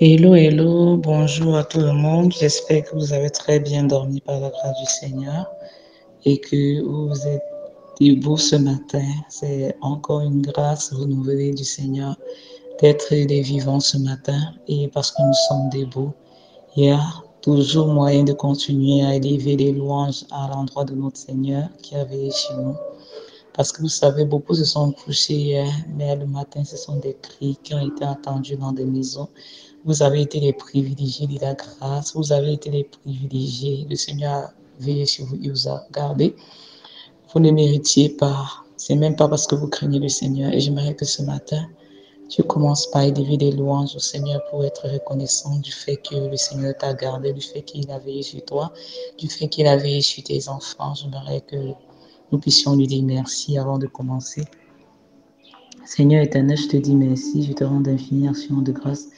Hello, hello, bonjour à tout le monde. J'espère que vous avez très bien dormi par la grâce du Seigneur et que vous êtes debout ce matin. C'est encore une grâce renouvelée du Seigneur d'être des vivants ce matin et parce que nous sommes debout. Il y a toujours moyen de continuer à élever des louanges à l'endroit de notre Seigneur qui a veillé sur nous. Parce que vous savez, beaucoup se sont couchés hier, mais le matin, ce sont des cris qui ont été entendus dans des maisons. Vous avez été les privilégiés de la grâce, vous avez été les privilégiés. Le Seigneur a veillé sur vous, il vous a gardé. Vous ne méritiez pas. C'est même pas parce que vous craignez le Seigneur. Et j'aimerais que ce matin, tu commences par élever des louanges au Seigneur pour être reconnaissant du fait que le Seigneur t'a gardé, du fait qu'il a veillé sur toi, du fait qu'il a veillé sur tes enfants. J'aimerais que nous puissions lui dire merci avant de commencer. Seigneur éternel, je te dis merci, je te rends d'infinies actions de grâce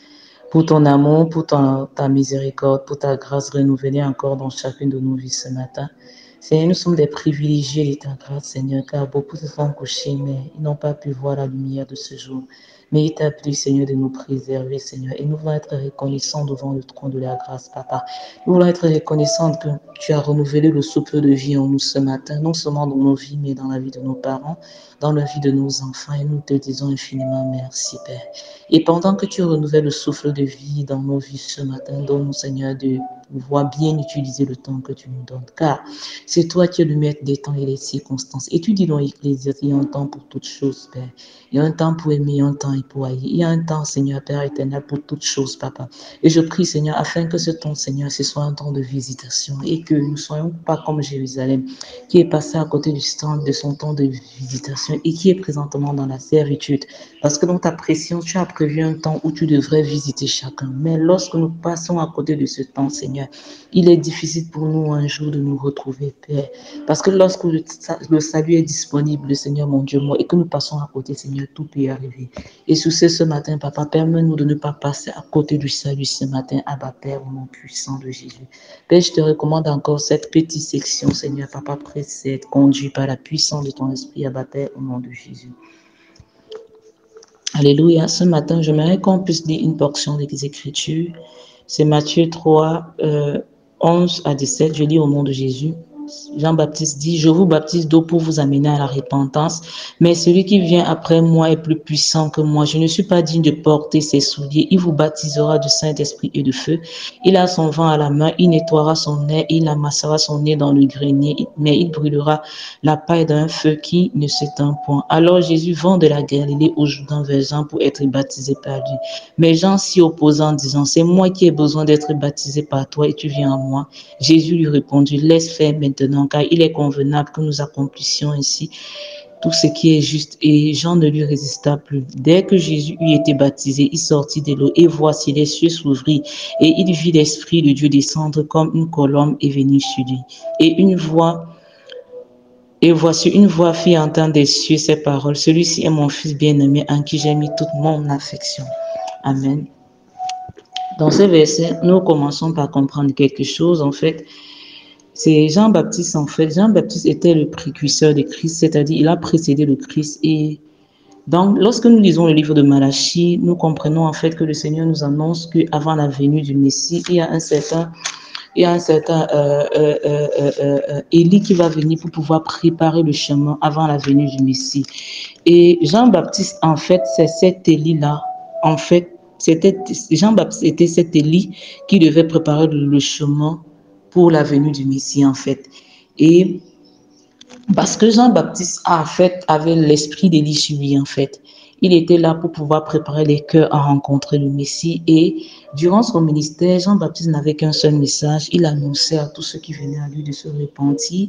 pour ton amour, pour ta miséricorde, pour ta grâce renouvelée encore dans chacune de nos vies ce matin. Seigneur, nous sommes des privilégiés de ta grâce, Seigneur, car beaucoup se sont couchés, mais ils n'ont pas pu voir la lumière de ce jour. Mais il t'a plu, Seigneur, de nous préserver, Seigneur. Et nous voulons être reconnaissants devant le trône de la grâce, Papa. Nous voulons être reconnaissants que tu as renouvelé le souffle de vie en nous ce matin, non seulement dans nos vies, mais dans la vie de nos parents, dans la vie de nos enfants. Et nous te disons infiniment merci, Père. Et pendant que tu renouvelles le souffle de vie dans nos vies ce matin, donne-nous, Seigneur, de pouvoir bien utiliser le temps que tu nous donnes. Car c'est toi qui es le maître des temps et des circonstances. Et tu dis dans l'Ecclésiaste, il y a un temps pour toutes choses, Père. Il y a un temps pour aimer, un temps pour haïr. Il y a un temps, Seigneur, Père éternel, pour toutes choses, Papa. Et je prie, Seigneur, afin que ce temps, Seigneur, ce soit un temps de visitation et que nous ne soyons pas comme Jérusalem, qui est passé à côté de son temps de visitation et qui est présentement dans la servitude. Parce que dans ta pression, tu as prévu un temps où tu devrais visiter chacun. Mais lorsque nous passons à côté de ce temps, Seigneur, il est difficile pour nous un jour de nous retrouver, Père. Parce que lorsque le salut est disponible, Seigneur, mon Dieu, moi, et que nous passons à côté, Seigneur, tout peut y arriver. Et sous ce matin, Papa, permets-nous de ne pas passer à côté du salut ce matin, Abba Père, au nom puissant de Jésus. Père, je te recommande encore cette petite section, Seigneur, Papa, précède, conduit par la puissance de ton esprit, Abba Père, au nom de Jésus. Alléluia. Ce matin, j'aimerais qu'on puisse lire une portion des Écritures. C'est Matthieu 3, 11 à 17. Je lis au nom de Jésus. Jean-Baptiste dit, je vous baptise d'eau pour vous amener à la repentance, mais celui qui vient après moi est plus puissant que moi. Je ne suis pas digne de porter ses souliers. Il vous baptisera du Saint-Esprit et de feu. Il a son vent à la main, il nettoiera son nez, il amassera son nez dans le grenier, mais il brûlera la paille d'un feu qui ne s'éteint point. Alors Jésus vint de la Galilée au Jourdain vers Jean pour être baptisé par lui. Mais Jean s'y opposa en disant, c'est moi qui ai besoin d'être baptisé par toi et tu viens à moi. Jésus lui répondit, laisse faire maintenant, car il est convenable que nous accomplissions ainsi tout ce qui est juste. Et Jean ne lui résista plus. Dès que Jésus eut été baptisé, il sortit de l'eau, et voici les cieux s'ouvrirent, et il vit l'Esprit de Dieu descendre comme une colombe et venir sur lui. Et voici une voix fit entendre des cieux ces paroles. Celui-ci est mon fils bien-aimé en qui j'ai mis toute mon affection. Amen. Dans ce verset, nous commençons par comprendre quelque chose. En fait, c'est Jean-Baptiste. En fait, Jean-Baptiste était le précurseur de Christ, c'est-à-dire il a précédé le Christ. Et donc, lorsque nous lisons le livre de Malachie, nous comprenons en fait que le Seigneur nous annonce qu'avant la venue du Messie, il y a un certain Élie qui va venir pour pouvoir préparer le chemin avant la venue du Messie. Et Jean-Baptiste, en fait, c'est cet Élie-là. En fait, Jean-Baptiste était cet Élie qui devait préparer le chemin pour la venue du Messie, en fait. Et parce que Jean-Baptiste, en fait, avait l'esprit d'Élie sur lui, en fait. Il était là pour pouvoir préparer les cœurs à rencontrer le Messie. Et durant son ministère, Jean-Baptiste n'avait qu'un seul message. Il annonçait à tous ceux qui venaient à lui de se repentir.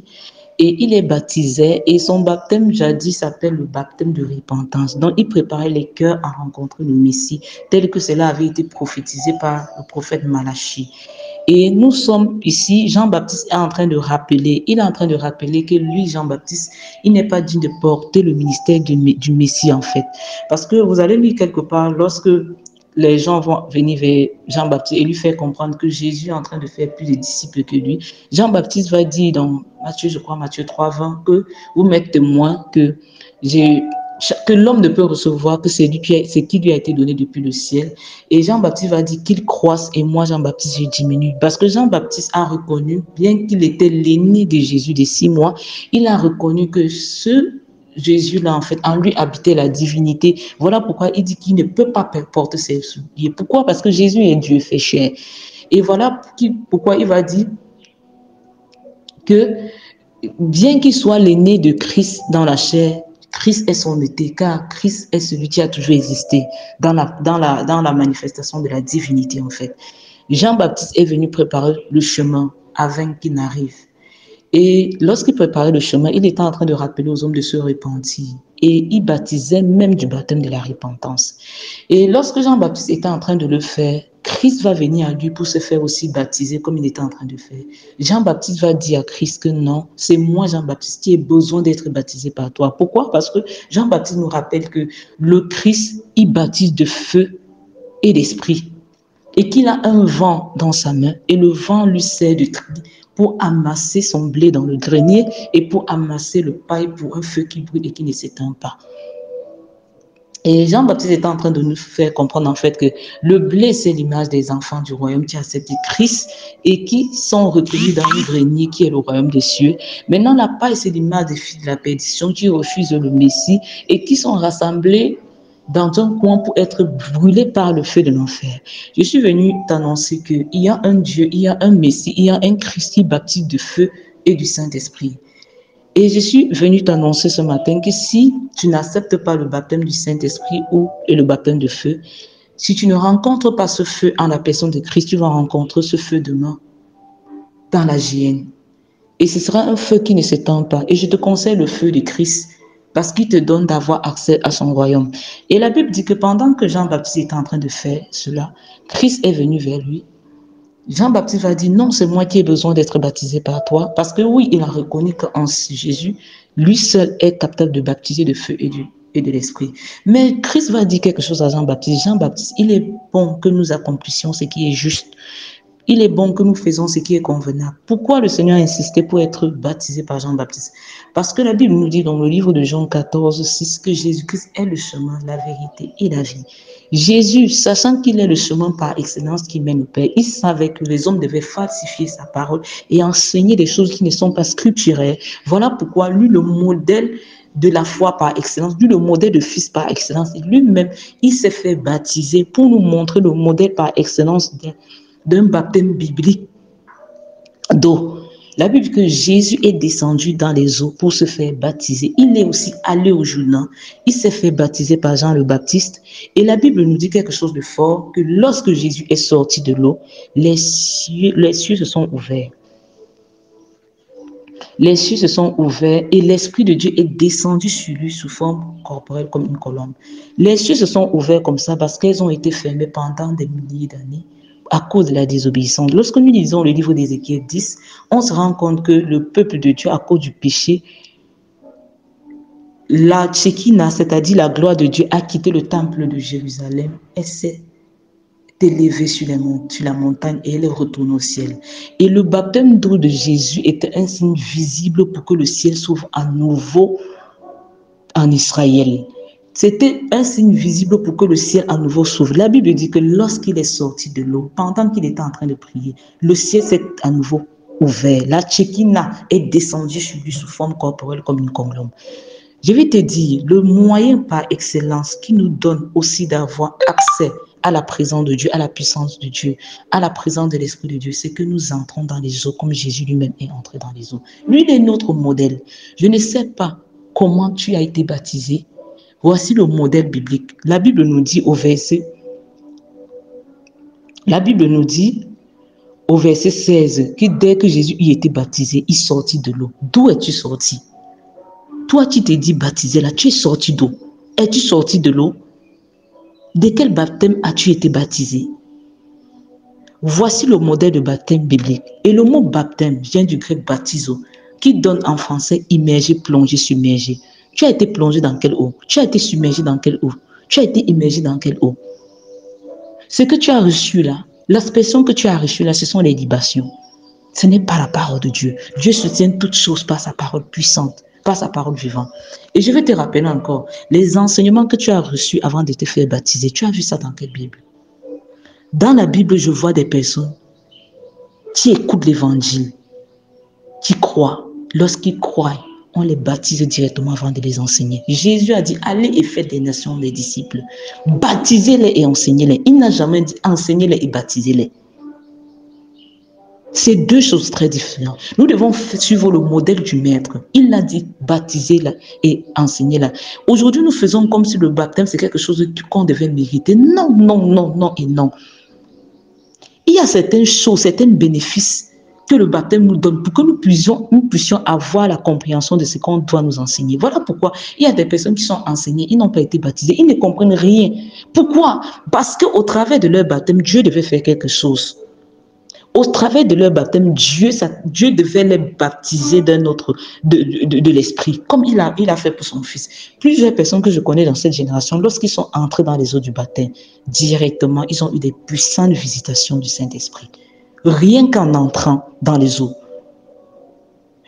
Et il les baptisait. Et son baptême, jadis, s'appelle le baptême de repentance. Donc, il préparait les cœurs à rencontrer le Messie, tel que cela avait été prophétisé par le prophète Malachie. Et nous sommes ici, Jean-Baptiste est en train de rappeler, que lui, Jean-Baptiste, il n'est pas digne de porter le ministère du Messie, en fait. Parce que vous allez lire quelque part, lorsque les gens vont venir vers Jean-Baptiste et lui faire comprendre que Jésus est en train de faire plus de disciples que lui, Jean-Baptiste va dire dans Matthieu, je crois, Matthieu 3, 20, que vous m'êtes témoin que que l'homme ne peut recevoir que c'est qui lui a été donné depuis le ciel. Et Jean-Baptiste va dire qu'il croisse et moi, Jean-Baptiste, je diminue. Parce que Jean-Baptiste a reconnu, bien qu'il était l'aîné de Jésus de 6 mois, il a reconnu que ce Jésus-là, en fait, en lui habitait la divinité. Voilà pourquoi il dit qu'il ne peut pas porter ses souliers. Pourquoi? Parce que Jésus est Dieu fait chair. Et voilà pourquoi il va dire que bien qu'il soit l'aîné de Christ dans la chair, Christ est son été, car Christ est celui qui a toujours existé dans la manifestation de la divinité, en fait. Jean-Baptiste est venu préparer le chemin avant qu'il n'arrive. Et lorsqu'il préparait le chemin, il était en train de rappeler aux hommes de se repentir. Et il baptisait même du baptême de la repentance. Et lorsque Jean-Baptiste était en train de le faire, Christ va venir à lui pour se faire aussi baptiser comme il était en train de faire. Jean-Baptiste va dire à Christ que non, c'est moi Jean-Baptiste qui ai besoin d'être baptisé par toi. Pourquoi? Parce que Jean-Baptiste nous rappelle que le Christ, il baptise de feu et d'esprit. Et qu'il a un vent dans sa main et le vent lui sert de tri pour amasser son blé dans le grenier et pour amasser le paille pour un feu qui brûle et qui ne s'éteint pas. Et Jean-Baptiste est en train de nous faire comprendre en fait que le blé, c'est l'image des enfants du royaume qui acceptent Christ et qui sont recueillis dans le grenier qui est le royaume des cieux. Maintenant, la paille, c'est l'image des fils de la perdition qui refusent le Messie et qui sont rassemblés dans un coin pour être brûlés par le feu de l'enfer. Je suis venu t'annoncer qu'il y a un Dieu, il y a un Messie, il y a un Christ qui baptise de feu et du Saint-Esprit. Et je suis venu t'annoncer ce matin que si tu n'acceptes pas le baptême du Saint-Esprit ou le baptême de feu, si tu ne rencontres pas ce feu en la personne de Christ, tu vas rencontrer ce feu demain dans la géhenne. Et ce sera un feu qui ne s'éteint pas. Et je te conseille le feu de Christ parce qu'il te donne d'avoir accès à son royaume. Et la Bible dit que pendant que Jean-Baptiste était en train de faire cela, Christ est venu vers lui. Jean-Baptiste va dire, non, c'est moi qui ai besoin d'être baptisé par toi. Parce que oui, il a reconnu qu'en Jésus, lui seul est capable de baptiser de feu et de l'esprit. Mais Christ va dire quelque chose à Jean-Baptiste. Jean-Baptiste, il est bon que nous accomplissions ce qui est juste. Il est bon que nous faisons ce qui est convenable. Pourquoi le Seigneur a insisté pour être baptisé par Jean-Baptiste? Parce que la Bible nous dit dans le livre de Jean 14, 6 que Jésus-Christ est le chemin, la vérité et la vie. Jésus, sachant qu'il est le chemin par excellence qui mène au Père, il savait que les hommes devaient falsifier sa parole et enseigner des choses qui ne sont pas scripturaires. Voilà pourquoi lui, le modèle de la foi par excellence, lui, le modèle de fils par excellence, lui-même, il s'est fait baptiser pour nous montrer le modèle par excellence d'un baptême biblique d'eau. La Bible dit que Jésus est descendu dans les eaux pour se faire baptiser. Il est aussi allé au Jourdain. Il s'est fait baptiser par Jean le Baptiste. Et la Bible nous dit quelque chose de fort, que lorsque Jésus est sorti de l'eau, les cieux se sont ouverts. Les cieux se sont ouverts et l'Esprit de Dieu est descendu sur lui sous forme corporelle comme une colombe. Les cieux se sont ouverts comme ça parce qu'elles ont été fermées pendant des milliers d'années à cause de la désobéissance. Lorsque nous lisons le livre d'Ézéchiel 10, on se rend compte que le peuple de Dieu, à cause du péché, la Tchékina, c'est-à-dire la gloire de Dieu, a quitté le temple de Jérusalem et s'est élevée sur la montagne et elle est retournée au ciel. Et le baptême d'eau de Jésus était un signe visible pour que le ciel s'ouvre à nouveau en Israël. C'était un signe visible pour que le ciel à nouveau s'ouvre. La Bible dit que lorsqu'il est sorti de l'eau, pendant qu'il était en train de prier, le ciel s'est à nouveau ouvert. La Tchékina est descendue sur lui sous forme corporelle comme une colombe. Je vais te dire, le moyen par excellence qui nous donne aussi d'avoir accès à la présence de Dieu, à la puissance de Dieu, à la présence de l'Esprit de Dieu, c'est que nous entrons dans les eaux comme Jésus lui-même est entré dans les eaux. Lui, il est notre modèle. Je ne sais pas comment tu as été baptisé. Voici le modèle biblique. La Bible nous dit au verset 16 que dès que Jésus y était baptisé, il sortit de l'eau. D'où es-tu sorti? Toi, tu t'es dit baptisé là, tu es sorti d'eau. Es-tu sorti de l'eau? De quel baptême as-tu été baptisé? Voici le modèle de baptême biblique. Et le mot baptême vient du grec baptizo, qui donne en français immergé, plongé, submergé. Tu as été plongé dans quelle eau? Tu as été submergé dans quelle eau? Tu as été immergé dans quelle eau? Ce que tu as reçu là, l'expression que tu as reçue là, ce sont les libations. Ce n'est pas la parole de Dieu. Dieu soutient toutes choses par sa parole puissante. pas sa parole vivante. Et je vais te rappeler encore, les enseignements que tu as reçus avant de te faire baptiser, tu as vu ça dans quelle Bible? Dans la Bible, je vois des personnes qui écoutent l'évangile, qui croient. Lorsqu'ils croient, on les baptise directement avant de les enseigner. Jésus a dit, allez et faites des nations des disciples. Baptisez-les et enseignez-les. Il n'a jamais dit enseignez-les et baptisez-les. C'est deux choses très différentes. Nous devons suivre le modèle du maître. Il a dit baptisez-la et enseignez-la. Aujourd'hui, nous faisons comme si le baptême, c'est quelque chose qu'on devait mériter. Non, non, non, non et non. Il y a certaines choses, certains bénéfices que le baptême nous donne pour que nous puissions avoir la compréhension de ce qu'on doit nous enseigner. Voilà pourquoi il y a des personnes qui sont enseignées, ils n'ont pas été baptisés, ils ne comprennent rien. Pourquoi? Parce qu'au travers de leur baptême, Dieu devait faire quelque chose. Au travers de leur baptême, Dieu devait les baptiser de l'esprit, comme il a fait pour son fils. Plusieurs personnes que je connais dans cette génération, lorsqu'ils sont entrés dans les eaux du baptême, directement, ils ont eu des puissantes visitations du Saint-Esprit. Rien qu'en entrant dans les eaux.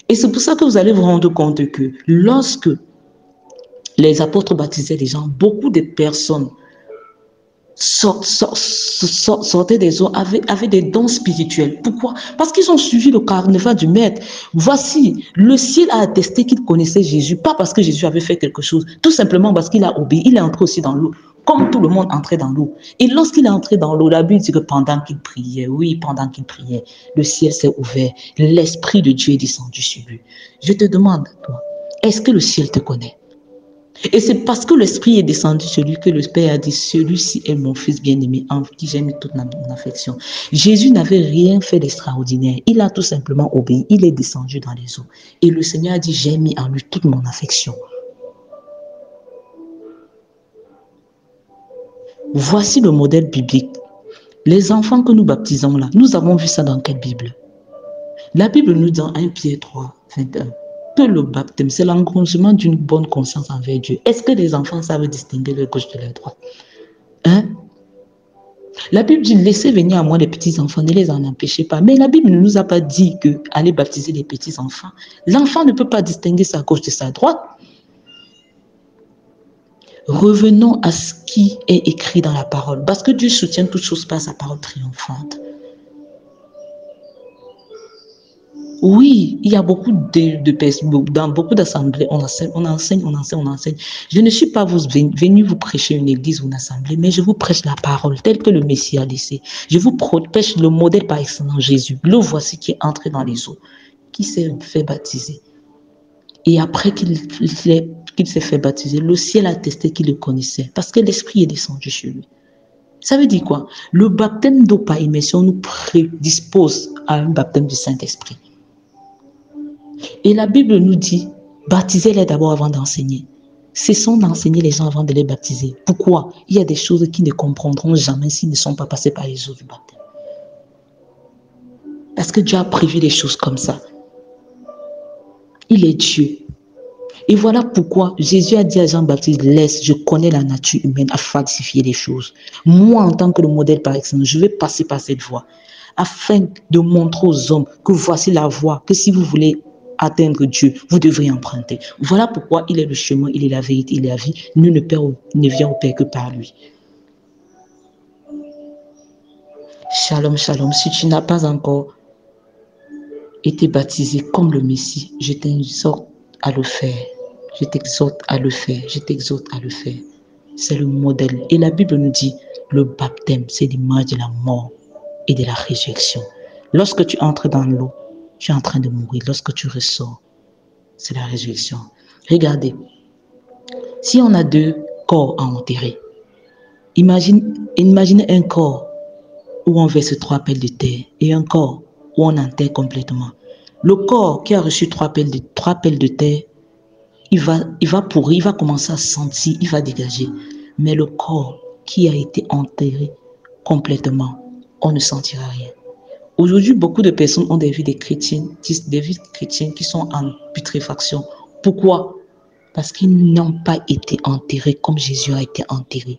Et c'est pour ça que vous allez vous rendre compte que lorsque les apôtres baptisaient les gens, beaucoup de personnes sortaient des eaux, avaient des dons spirituels. Pourquoi? Parce qu'ils ont suivi le carnaval du maître. Voici, le ciel a attesté qu'il connaissait Jésus, pas parce que Jésus avait fait quelque chose, tout simplement parce qu'il a obéi, il est entré aussi dans l'eau, comme tout le monde entrait dans l'eau. Et lorsqu'il est entré dans l'eau, la Bible dit que pendant qu'il priait, le ciel s'est ouvert, l'Esprit de Dieu est descendu sur lui. Je te demande, toi, est-ce que le ciel te connaît? Et c'est parce que l'Esprit est descendu sur lui que le Père a dit, celui-ci est mon Fils bien-aimé, en qui j'ai mis toute mon affection. Jésus n'avait rien fait d'extraordinaire. Il a tout simplement obéi. Il est descendu dans les eaux. Et le Seigneur a dit, j'ai mis en lui toute mon affection. Voici le modèle biblique. Les enfants que nous baptisons là, nous avons vu ça dans quelle Bible? La Bible nous dit dans 1 Pierre 3, 21. Que le baptême, c'est l'encouragement d'une bonne conscience envers Dieu. Est-ce que les enfants savent distinguer leur gauche de leur droite? Hein? La Bible dit, laissez venir à moi les petits-enfants, ne les en empêchez pas. Mais la Bible ne nous a pas dit que aller baptiser les petits-enfants. L'enfant ne peut pas distinguer sa gauche de sa droite. Revenons à ce qui est écrit dans la parole. Parce que Dieu soutient toutes choses par sa parole triomphante. Oui, il y a beaucoup de personnes, dans beaucoup d'assemblées, on enseigne. Je ne suis pas venu vous prêcher une église ou une assemblée, mais je vous prêche la parole telle que le Messie a laissé. Je vous prêche le modèle par excellence, Jésus. Le voici qui est entré dans les eaux, qui s'est fait baptiser. Et après qu'il s'est fait baptiser, le ciel a attesté qu'il le connaissait, parce que l'Esprit est descendu sur lui. Ça veut dire quoi? Le baptême d'eau par immersion nous prédispose à un baptême du Saint-Esprit. Et la Bible nous dit, baptisez-les d'abord avant d'enseigner. Cessons d'enseigner les gens avant de les baptiser. Pourquoi? Il y a des choses qu'ils ne comprendront jamais s'ils ne sont pas passés par les eaux du baptême. Parce que Dieu a prévu des choses comme ça. Il est Dieu. Et voilà pourquoi Jésus a dit à Jean-Baptiste, laisse, je connais la nature humaine à falsifier les choses. Moi, en tant que le modèle par excellence, je vais passer par cette voie afin de montrer aux hommes que voici la voie, que si vous voulez atteindre Dieu, vous devrez emprunter. Voilà pourquoi il est le chemin, il est la vérité, il est la vie. Nul ne vient au Père que par lui. Shalom, shalom. Si tu n'as pas encore été baptisé comme le Messie, je t'exhorte à le faire. Je t'exhorte à le faire. Je t'exhorte à le faire. C'est le modèle. Et la Bible nous dit, le baptême, c'est l'image de la mort et de la résurrection. Lorsque tu entres dans l'eau, tu es en train de mourir. Lorsque tu ressors, c'est la résurrection. Regardez, si on a deux corps à enterrer, imaginez un corps où on verse 3 pelles de terre et un corps où on enterre complètement. Le corps qui a reçu 3 pelles de terre, il va pourrir, il va commencer à sentir, il va dégager. Mais le corps qui a été enterré complètement, on ne sentira rien. Aujourd'hui, beaucoup de personnes ont des vies chrétiennes qui sont en putréfaction. Pourquoi? Parce qu'ils n'ont pas été enterrés comme Jésus a été enterré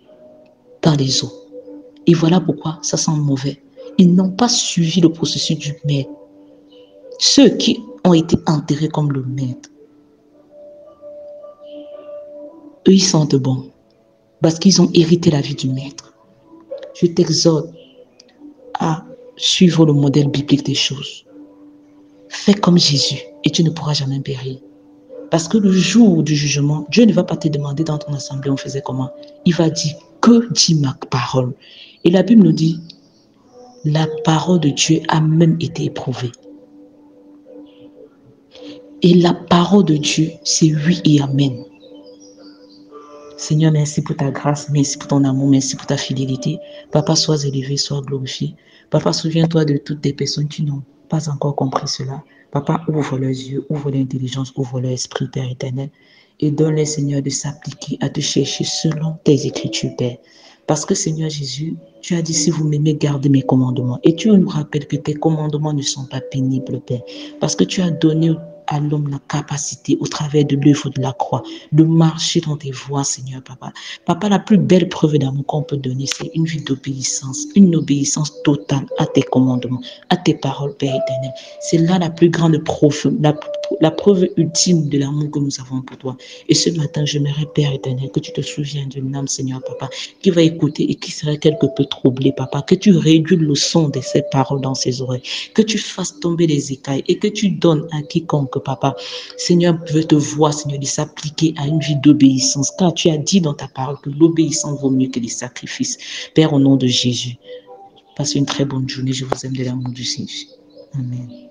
dans les eaux. Et voilà pourquoi ça sent mauvais. Ils n'ont pas suivi le processus du maître. Ceux qui ont été enterrés comme le maître, eux, ils sentent bon. Parce qu'ils ont hérité la vie du Maître. Je t'exhorte à suivre le modèle biblique des choses. Fais comme Jésus et tu ne pourras jamais périr. Parce que le jour du jugement, Dieu ne va pas te demander dans ton assemblée, on faisait comment. Il va dire, que dit ma parole? Et la Bible nous dit, la parole de Dieu a même été éprouvée. Et la parole de Dieu, c'est oui et amen. Seigneur, merci pour ta grâce, merci pour ton amour, merci pour ta fidélité. Papa, sois élevé, sois glorifié. Papa, souviens-toi de toutes les personnes qui n'ont pas encore compris cela. Papa, ouvre leurs yeux, ouvre l'intelligence, ouvre leur esprit, Père éternel. Et donne-les, Seigneur, de s'appliquer à te chercher selon tes écritures, Père. Parce que, Seigneur Jésus, tu as dit, si vous m'aimez, gardez mes commandements. Et tu nous rappelles que tes commandements ne sont pas pénibles, Père. Parce que tu as donné à l'homme la capacité, au travers de l'œuvre de la croix, de marcher dans tes voies, Seigneur, Papa. Papa, la plus belle preuve d'amour qu'on peut donner, c'est une vie d'obéissance, une obéissance totale à tes commandements, à tes paroles, Père éternel. C'est là la plus grande preuve, la preuve ultime de l'amour que nous avons pour toi. Et ce matin, j'aimerais, Père éternel, que tu te souviennes d'une âme, Seigneur, Papa, qui va écouter et qui serait quelque peu troublée, Papa, que tu réduises le son de ces paroles dans ses oreilles, que tu fasses tomber les écailles et que tu donnes à quiconque, Papa, Seigneur, veut te voir, Seigneur, de s'appliquer à une vie d'obéissance, car tu as dit dans ta parole que l'obéissance vaut mieux que les sacrifices. Père, au nom de Jésus, passe une très bonne journée. Je vous aime de l'amour du Seigneur. Amen.